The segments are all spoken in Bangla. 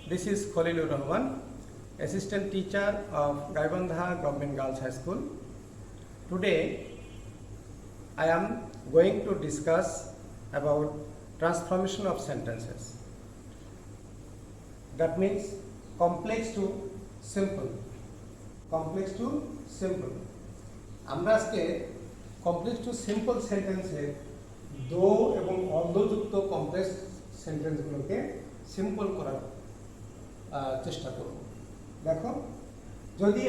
This is Khalilur Rahman, Assistant Teacher of Gaibandha Government Girls High School. Today, I am going to discuss about transformation of sentences. That means complex to simple. Complex to simple. আমরা আজকে complex to simple সেন্টেন্সে দো এবং অর্ধযুক্ত কমপ্লেক্স সেন্টেন্সগুলোকে সিম্পল করার চেষ্টা করব। দেখো, যদি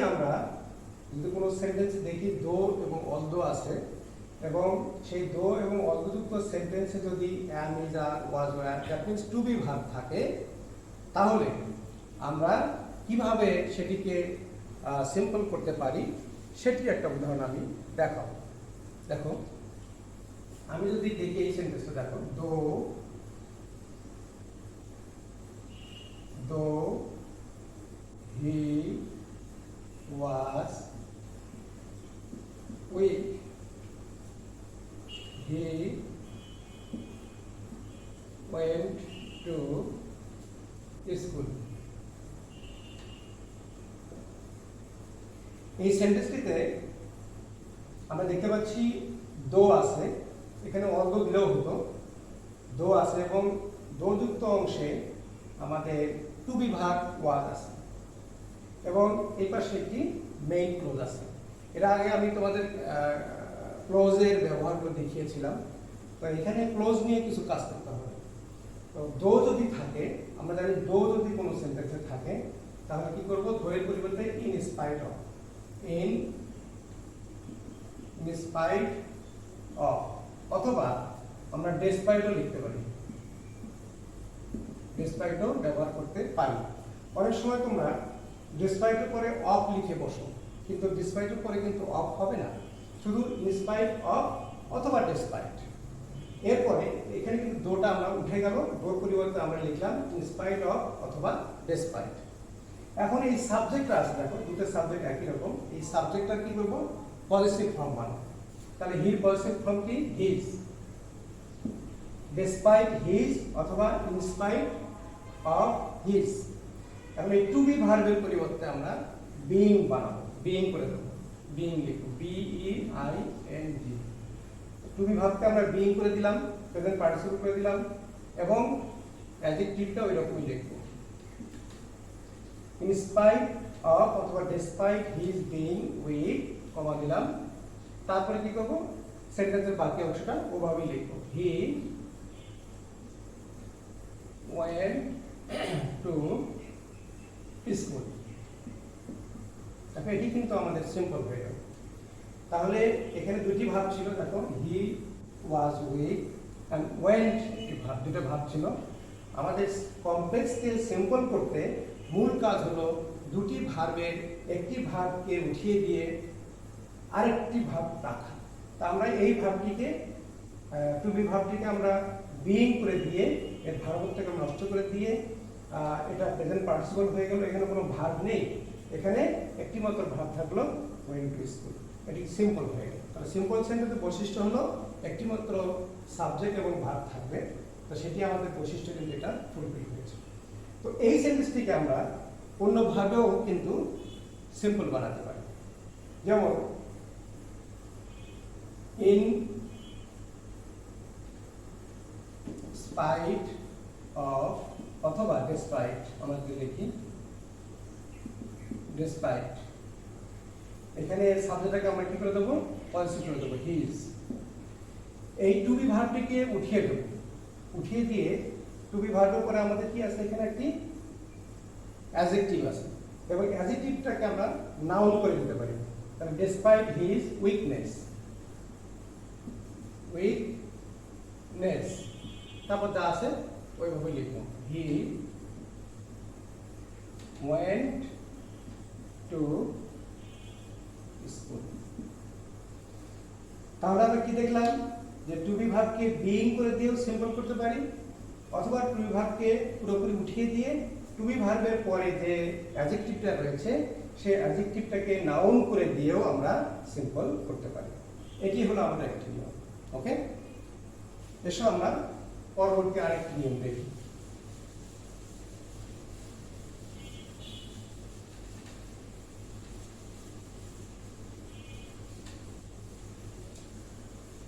কোনো সেন্টেন্স দেখি দো এবং অর্ধ আছে এবং সেই দো এবং অর্ধযুক্ত সেন্টেন্সে যদি am, is, are, was, were, that means to be verb থাকে, তাহলে আমরা কিভাবে সেটিকে সিম্পল করতে পারি সেটির একটা উদাহরণ আমি দেখাবো। দেখো, আমি যদি দেখি এই সেন্টেন্সটা, দেখো, though he was weak, he went to school. এই সেন্টেন্সটিতে আমরা দেখতে পাচ্ছি দো আছে, এখানে অর্ধ দিলেও হতো, দো আছে এবং দোযুক্ত অংশে আমাদের টু বি ভার্ব ওয়াজ আছে এবং এই পাশে একটি মেইন ক্লোজ আছে। এর আগে আমি তোমাদের ক্লোজের ব্যবহারগুলো দেখিয়েছিলাম। তো এখানে ক্লোজ নিয়ে কিছু কাজ করতে হবে। তো দো যদি থাকে, আমরা জানি দো যদি কোনো সেন্টেন্সে থাকে তাহলে কি করব, দোয়ের পরিবর্তে in spite of, in spite of, অথবা আমরা ডেসপাইটও লিখতে পারি, ডেসপাইটও ব্যবহার করতে পারি। অনেক সময় তোমরা ডেসপাইটের পরে অফ লিখে বসো, কিন্তু ডেসপাইটের পরে কিন্তু অফ হবে না, শুধু ইনস্পাইট অফ অথবা ডেসপাইট। এরপরে এখানে কিন্তু দোটা আমরা উঠে গেল, দোর পরিবর্তে আমরা লিখলাম ইনস্পাইট অফ অথবা ডেসপাইট। এখন এই সাবজেক্টটা আছে, দেখো দুটো সাবজেক্ট একই রকম, এই সাবজেক্টটা কি করব, পজিটিভ ফর্ম বানাবো। তাহলে হির পজিটিভ ফর্ম কি, হিজ, ডেসপাইট হিজ অথবা ইনস্পাইট অফ হিজ। এখন এই টু বি ভার্বের পরিবর্তে আমরা বিইং বানাবো, বিইং করে দেবো, বিইং লিখব, BEING। টু বি ভার্বকে আমরা বিইং করে দিলাম, প্রেজেন্ট পার্টিসিপল করে দিলাম এবং অ্যাডজেক্টিভটা ওই রকমই লিখব, ইনস্পাইট অফ অথবা ডেসপাইট হিজ বিইং উইক, কমা দিলাম। তারপরে কি করব, সেন্টেন্সের বাকি অংশটা ওভাবেই লিখব, হি went to school। দেখো, এটি কিন্তু আমাদের সিম্পল হয়ে গেল। তাহলে এখানে দুটি ভার্ব ছিল, দেখো, হি ওয়াজ উইক এন্ড ওয়েন্ট, দুটো ভার্ব ছিল। আমাদের কমপ্লেক্সকে সিম্পল করতে মূল কাজ হলো দুটি ভার্বের একটি ভার্বকে উঠিয়ে দিয়ে আরেকটি ভার্ব রাখা। তা আমরা এই ভার্বটিকে, টু বি ভার্বটিকে আমরা বিইং করে দিয়ে এর ভার্বটাকে নষ্ট করে দিয়ে এটা প্রেজেন্ট পার্টিসিপল হয়ে গেল, এখানে কোনো ভার্ব নেই, এখানে একটি মাত্র ভার্ব থাকলো, ওয়েন্ট টু স্কুল। এটি সিম্পল হয়ে গেল। তাহলে সিম্পল সেন্টেন্সের বৈশিষ্ট্য হলো একটি মাত্র সাবজেক্ট এবং ভার্ব থাকবে। তো সেটি আমাদের বৈশিষ্ট্য, কিন্তু এটা ফুলফিল হয়েছে। তো এই সেন্টেন্সটিকে আমরা অন্যভাবেও কিন্তু সিম্পল বানাতে পারি। যেমন ইন স্পাইট অফ অথবা ডেসপাইট, আমরা যদি লিখি ডেসপাইট, এখানে সাবজেক্টটাকে আমরা কি করে দেবো, পজিটিভ করে দেবো, হিজ। এই টু বি ভার্বটিকে উঠিয়ে দেবো, উঠিয়ে দিয়ে টু বি ভার্বের পরে আমাদের কি আছে, এখানে একটি অ্যাডজেক্টিভ আছে এবং অ্যাডজেক্টিভটাকে আমরা নাউন করে দিতে পারি। তাহলে ডেসপাইট হিজ উইকনেস, উইকনেস, তারপর যা আছে ওইভাবে লিখবো, হি ওয়েন্ট টু স্কুল। তাহলে আমরা কি দেখলাম, যে টু বি ভার্বকে বিইং করে দিয়েও সিম্পল করতে পারি, অথবা টু বি ভার্বকে পুরোপুরি উঠিয়ে দিয়ে টু বি ভার্বের পরে যে অ্যাডজেক্টিভটা রয়েছে সেই অ্যাডজেক্টিভটাকে নাউন করে দিয়েও আমরা সিম্পল করতে পারি। এটি হলো আমাদের একটি নিয়ম। ওকে, এসো আমরা পরবর্তী আরেকটি নিয়ম দেখি।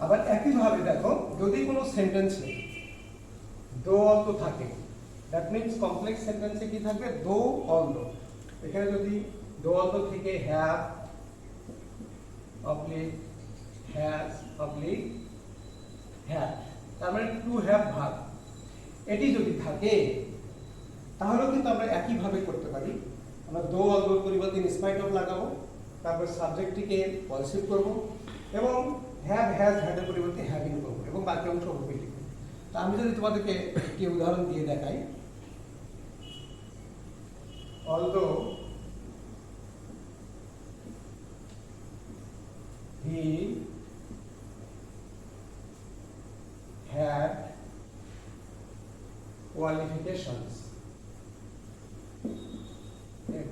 আবার একইভাবে দেখো যদি কোনো সেন্টেন্সে দো অলদো থাকে, দ্যাট মিন্স কমপ্লেক্স সেন্টেন্সে কি থাকবে, দো অলদো। এখানে যদি দো অলদো থেকে have oblique has oblique have, তার মানে টু হ্যাভ ভার্ব, এটি যদি থাকে তাহলেও কিন্তু আমরা একইভাবে করতে পারি। আমরা দো অলদোর পরিবর্তে ইন স্পাইট অফ লাগাবো, তারপর সাবজেক্টটিকে পজিটিভ করব এবং হ্যাভ হ্যাজ হ্যাডের পরিবর্তে হ্যাভিং করব এবং বাকি অংশ হবে লিখব। তো আমি যদি তোমাদেরকে একটি উদাহরণ দিয়ে দেখাই, although he had qualifications,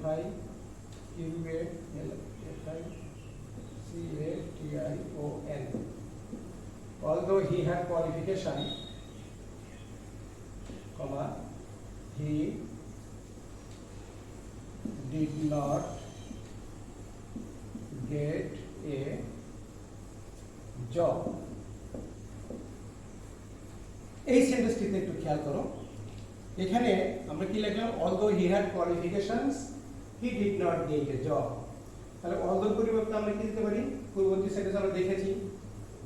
FIQUALFICATION, although he had qualification, comma, he did not get a job। এই সেন্টেন্সটিতে একটু খেয়াল করো, এখানে আমরা কি লিখলাম, although he had qualifications he did not get a job। তাহলে although পরিবর্তে আমরা কি দিতে পারি, পূর্ববর্তী সেন্টেন্স আমরা দেখেছি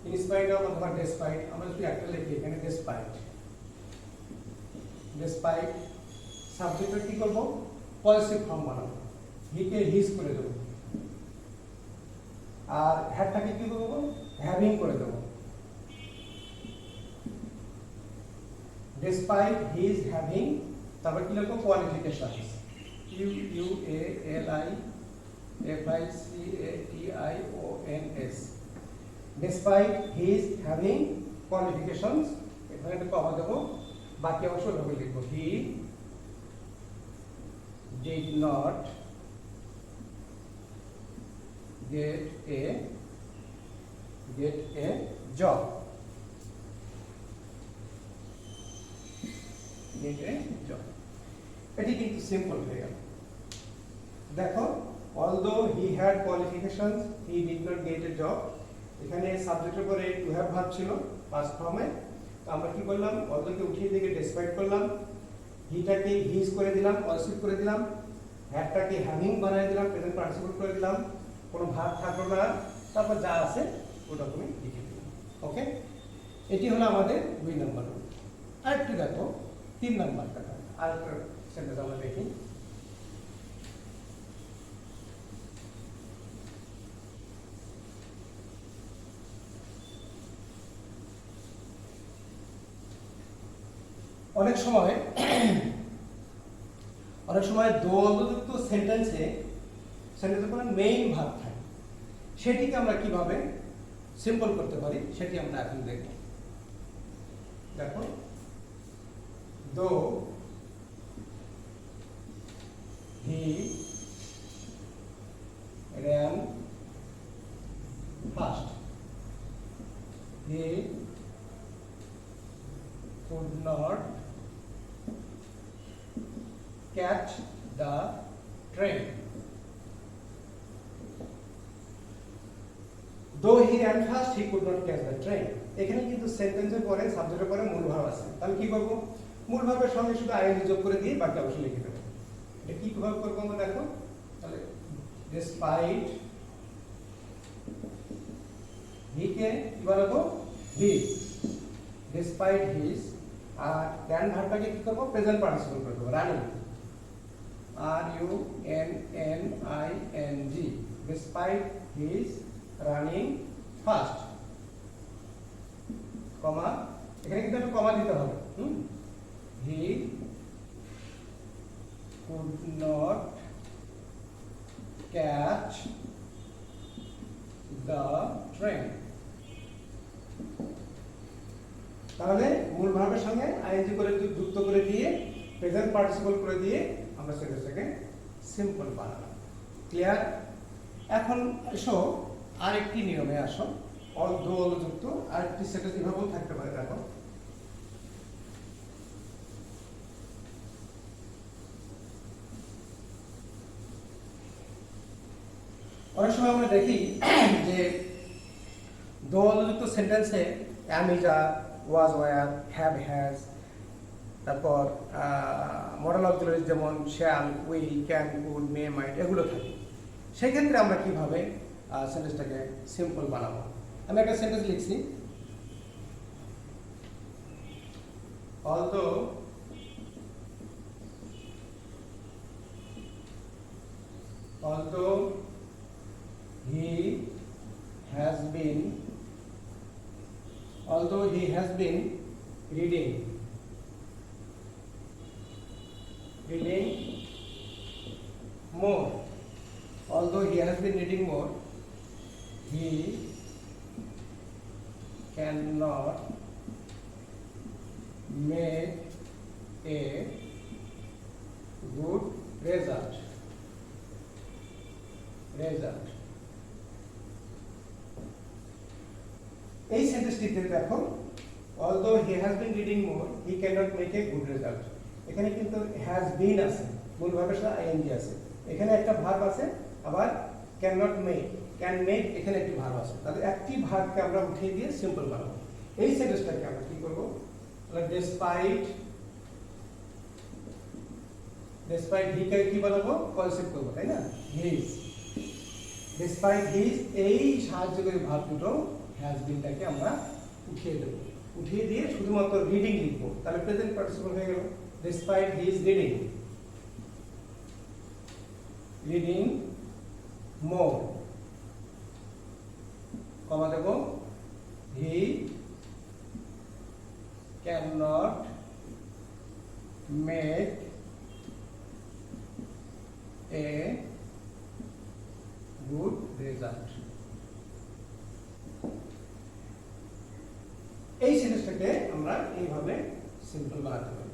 in spite of অথবা despite, আমরা যদি একটা লিখি এখানে despite, despite সাবজেক্টটা কি করব, পজিটিভ ফর্ম বানাবো, হি কে হিজ করে দেবো, আর হ্যাডটাকে কি করব, হ্যাভিং করে দেবো। despite his having, তারপর কি লিখবো, qualifications, QUALIFICATIONS, despite his having qualifications, এখানে একটা কমা দেবো, বাকি অংশ এভাবে লিখবো, he did not get a job, এটি কিন্তু সিম্পল হয়ে গেল। দেখো, although he had qualifications he did not get a job, এখানে সাবজেক্টের পরে টু হ্যাভ ভার্ব ছিল পাস্ট ফর্মে, তো আমরা কি করলাম, although কে উঠিয়ে দিয়ে ডেসপাইট করলাম, হিটাকে হিজ করে দিলাম, পজিটিভ করে দিলাম, হ্যাডটাকে হ্যাভিং বানিয়ে দিলাম, প্রেজেন্ট পার্টিসিপল করে দিলাম, কোনো ভার্ব থাকলো না, তারপর যা আছে ওটা তুমি লিখে দিলাম। ওকে, এটি হলো আমাদের 2 নম্বর। আরেকটু দেখো 3 নম্বরটা, আরেকটা সেন্টেন্স আমরা দেখি। অনেক সময় দো অলদোযুক্ত সেন্টেন্সের কোনো মেইন ভার্ব থাকে, সেটিকে আমরা কিভাবে সিম্পল করতে পারি সেটি আমরা এখন দেখব। দেখো, though he ran fast, he could not catch the train। Though he ran fast, he could not catch the train। এখানে কিন্তু সেন্টেন্সের পরে সাবজেক্টের পরে মূল ভার্ব আছে, তাহলে কি করব, মূল ভার্বের সঙ্গে শুধু আইএনজি যোগ করে দিয়ে বাকি অংশ লিখে দেব। এটা কি কিভাবে করব আমরা দেখো, তাহলে despite he কে কি বানাবো, his, despite his, আর ran ভার্বটাকে কি করব, প্রেজেন্ট পার্টিসিপল করে দেব, running, RUNNING, despite his running fast, কমা, এখানে কিন্তু একটা কমা দিতে হবে, he could not catch the train। তাহলে মূল ভার্বের সঙ্গে আইএনজি করে যুক্ত করে দিয়ে প্রেজেন্ট পার্টিসিপল করে দিয়ে আমরা সেটাকে সিম্পল বানালাম। ক্লিয়ার? এখন এসো আরেকটি নিয়মে আসো, অলদো যুক্ত আরেকটি সেন্টেন্স এভাবেও থাকতে পারে। দেখো, অনেক সময় আমরা দেখি যে দোয়ালযুক্ত সেন্টেন্সে am is are, was were, have has, তারপর মডেল অক্সিলারি যেমন shall, will, can, could, may, might এগুলো থাকে। সেক্ষেত্রে আমরা কিভাবে সেন্টেন্সটাকে সিম্পল বানাবো। আমি একটা সেন্টেন্স লিখছি, although he has been reading more, he cannot make a good result. এই সেন্টেন্সটিতে দেখো, although he has been reading more, he cannot make a good result. এখানে কিন্তু has been আছে, মূল ভার্বের সাথে ing আছে। এখানে একটা ভার্ব আছে, আবার cannot make, can make এখানে একটি ভার্ব আছে। তাহলে একটি ভার্বকে আমরা উঠিয়ে দিয়ে সিম্পল বানাবো। এই সেন্টেন্সটাকে আমরা কি করব? despite he কে কি বানাবো? কনসেপ্ট করব, তাই না? his, despite his এই সাহায্যকারী ভার্ব দুটো has been টাকে আমরা উঠিয়ে দেব। উঠিয়ে দিয়ে শুধুমাত্র রিডিং লিখবো, তাহলে প্রেজেন্ট পার্টিসিপল হয়ে গেল। despite he is reading more, comma Dev, he cannot make a good result. এই সেন্টেন্সটাকে আমরা এইভাবে সিম্পল বানাতে পারি।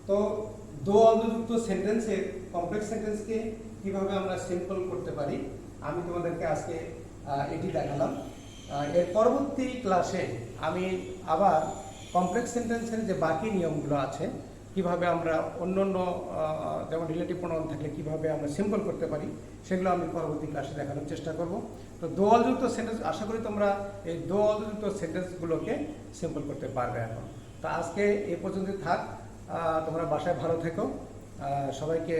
তো দোয়ালযুক্ত সেন্টেন্সের কমপ্লেক্স সেন্টেন্সকে কিভাবে আমরা সিম্পল করতে পারি আমি তোমাদেরকে আজকে এটি দেখালাম। এর পরবর্তী ক্লাসে আমি আবার কমপ্লেক্স সেন্টেন্সের যে বাকি নিয়মগুলো আছে, কিভাবে আমরা অন্য যেমন রিলেটিভ প্রোনাউন থাকলে কিভাবে আমরা সিম্পল করতে পারি, সেগুলো আমি পরবর্তী ক্লাসে দেখানোর চেষ্টা করব। তো দোয়ালযুক্ত সেন্টেন্স, আশা করি তোমরা এই দোয়ালযুক্ত সেন্টেন্সগুলোকে সিম্পল করতে পারবে এখন। তো আজকে এই পর্যন্ত থাক, তোমরা বাসায় ভালো থেকো। সবাইকে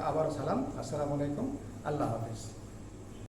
আবারও সালাম, আসসালামু আলাইকুম, আল্লাহ হাফেজ।